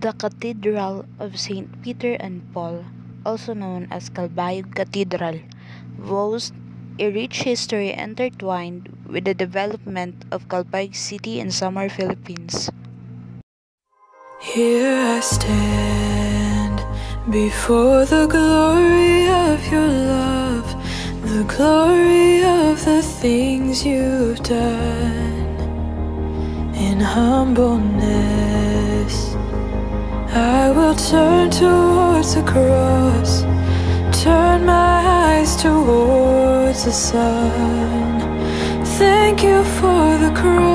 The Cathedral of St. Peter and Paul, also known as Calbayog Cathedral, boasts a rich history intertwined with the development of Calbayog City in Samar, Philippines. Here I stand before the glory of your love, the glory of the things you've done. In humbleness, I will turn towards the cross, turn my eyes towards the sun. Thank you for the cross.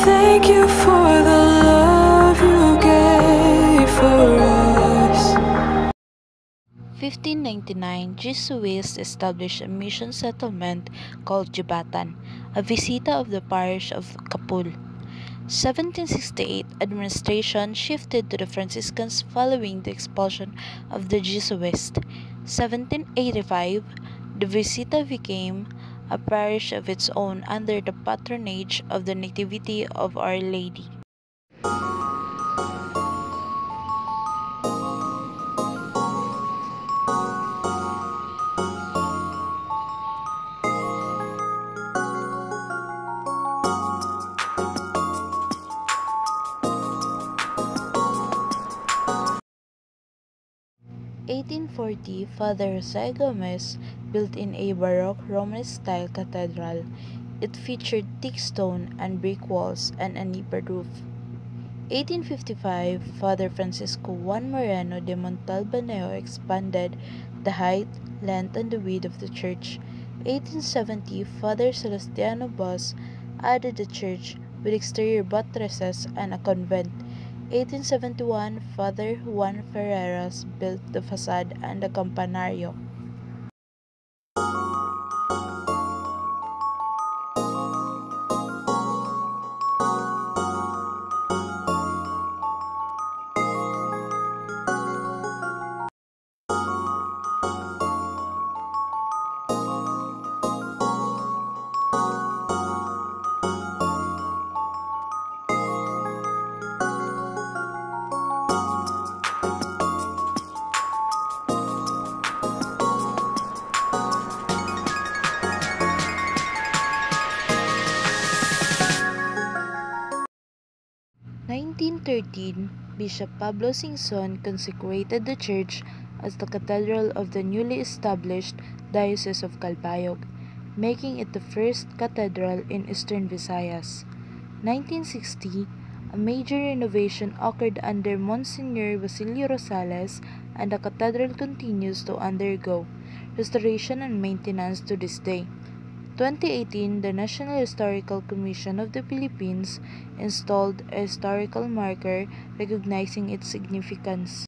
Thank you for the love you gave for us. 1599, Jesuits established a mission settlement called Jubatan, a visita of the parish of Kapul. 1768, administration shifted to the Franciscans following the expulsion of the Jesuits. 1785, the Visita became a parish of its own under the patronage of the Nativity of Our Lady. In 1840, Father Jose Gomez built in a Baroque Romanesque-style cathedral. It featured thick stone and brick walls and a nipped roof. 1855, Father Francisco Juan Moreno de Montalbaneo expanded the height, length, and the width of the church. 1870, Father Celestiano Bos added the church with exterior buttresses and a convent. 1871, Father Juan Ferreras built the facade and the campanario. In 1913, Bishop Pablo Singson consecrated the church as the cathedral of the newly established Diocese of Calbayog, making it the first cathedral in Eastern Visayas. 1960, a major renovation occurred under Monsignor Basilio Rosales, and the cathedral continues to undergo restoration and maintenance to this day. 2018, the National Historical Commission of the Philippines installed a historical marker recognizing its significance.